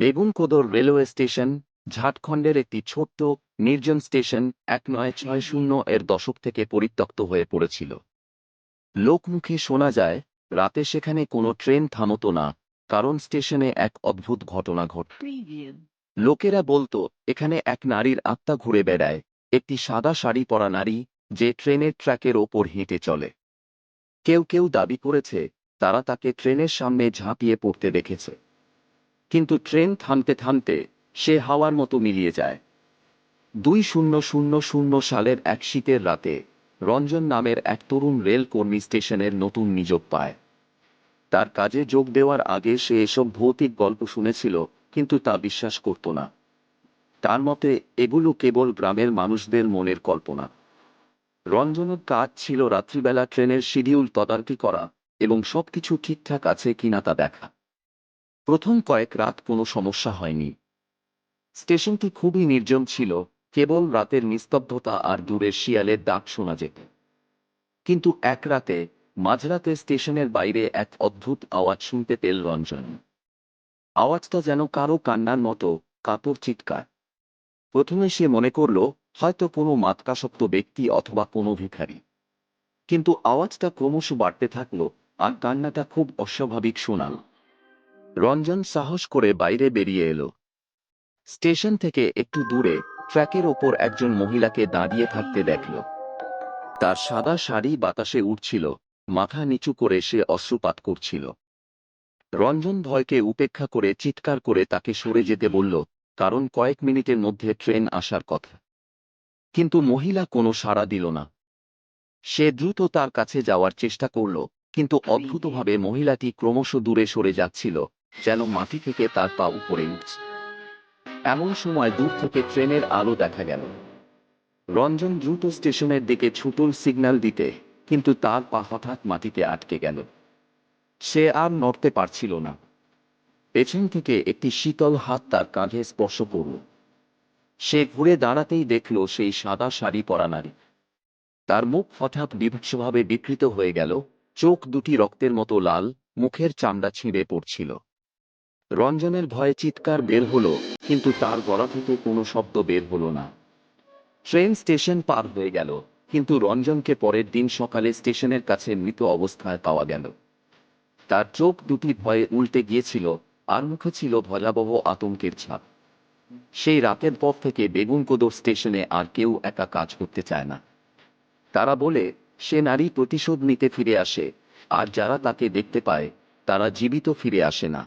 Begunkodar railway station ঝাড়খণ্ডের একটি ছোট্ট নির্জন স্টেশন 1960 এর দশক থেকে পরিত্যক্ত হয়ে পড়েছিল। লোকমুখে শোনা যায় রাতে সেখানে কোনো ট্রেন থামত না, কারণ স্টেশনে এক অদ্ভুত ঘটনা ঘটত। লোকেরা বলতো এখানে এক নারীর আত্মা ঘুরে বেড়ায়, একটি সাদা শাড়ি পরা নারী যে ট্রেনের ট্র্যাকের ওপর হেঁটে চলে। কেউ কেউ দাবি করেছে তারা তাকে ট্রেনের সামনে ঝাঁপিয়ে পড়তে দেখেছে, কিন্তু ট্রেন থামতে থামতে সে হাওয়ার মতো মিলিয়ে যায়। 2000 সালের এক শীতের রাতে রঞ্জন নামের এক তরুণ রেল কর্মী স্টেশনের নতুন নিযোগ পায়। তার কাজে যোগ দেওয়ার আগে সে এসব ভৌতিক গল্প শুনেছিল, কিন্তু তা বিশ্বাস করত না। তার মতে এগুলো কেবল গ্রামের মানুষদের মনের কল্পনা। রঞ্জনের কাজ ছিল রাত্রিবেলা ট্রেনের শিডিউল তদারকি করা এবং সবকিছু ঠিকঠাক আছে কিনা তা দেখা। প্রথম কয়েক রাত কোনো সমস্যা হয়নি। স্টেশনটি খুবই নির্জন ছিল, কেবল রাতের নিস্তব্ধতা আর দূরের শিয়ালের ডাক শোনা যেত। কিন্তু এক রাতে মাঝরাতে স্টেশনের বাইরে এক অদ্ভুত আওয়াজ শুনতে পেল রঞ্জন। আওয়াজটা যেন কারো কান্নার মতো, কাতর চিৎকার। প্রথমে সে মনে করল হয়তো কোনো মাতকাসক্ত ব্যক্তি অথবা কোনো ভিখারি, কিন্তু আওয়াজটা ক্রমশ বাড়তে থাকল আর কান্নাটা খুব অস্বাভাবিক শোনাল। রঞ্জন সাহস করে বাইরে বেরিয়ে এলো। স্টেশন থেকে একটু দূরে ট্র্যাকের ওপর একজন মহিলাকে দাঁড়িয়ে থাকতে দেখল। তার সাদা শাড়ি বাতাসে উড়ছিল, মাথা নিচু করে সে অশ্রুপাত করছিল। রঞ্জন ভয়কে উপেক্ষা করে চিৎকার করে তাকে সরে যেতে বলল, কারণ কয়েক মিনিটের মধ্যে ট্রেন আসার কথা। কিন্তু মহিলা কোনো সাড়া দিল না। সে দ্রুত তার কাছে যাওয়ার চেষ্টা করল, কিন্তু অদ্ভুতভাবে মহিলাটি ক্রমশ দূরে সরে যাচ্ছিল, যেন মাটি থেকে তার পা উপরে উঠছে। এমন সময় দূর থেকে ট্রেনের আলো দেখা গেল। রঞ্জন দ্রুত স্টেশনের দিকে ছুটল সিগন্যাল দিতে, কিন্তু তার পা হঠাৎ মাটিতে আটকে গেল। সে আর নড়তে পারছিল না। পেছন থেকে একটি শীতল হাত তার কাঁধে স্পর্শ করল। সে ঘুরে দাঁড়াতেই দেখল সেই সাদা শাড়ি পরা নারী। তার মুখ হঠাৎ বিভৎসভাবে বিকৃত হয়ে গেল, চোখ দুটি রক্তের মতো লাল, মুখের চামড়া ছিঁড়ে পড়ছিল। রঞ্জনের ভয়ে চিৎকার বের হলো, কিন্তু তার গলা থেকে কোনো শব্দ বের হলো না। ট্রেন স্টেশন পার হয়ে গেল, কিন্তু রঞ্জনকে পরের দিন সকালে স্টেশনের কাছে মৃত অবস্থায় পাওয়া গেল। তার চোখ দুটি ভয়ে উল্টে গিয়েছিল, আর মুখে ছিল ভয়াবহ আতঙ্কের ছাপ। সেই রাতের পর থেকে বেগুনকোদর স্টেশনে আর কেউ একা কাজ করতে চায় না। তারা বলে সে নারী প্রতিশোধ নিতে ফিরে আসে, আর যারা তাকে দেখতে পায় তারা জীবিত ফিরে আসে না।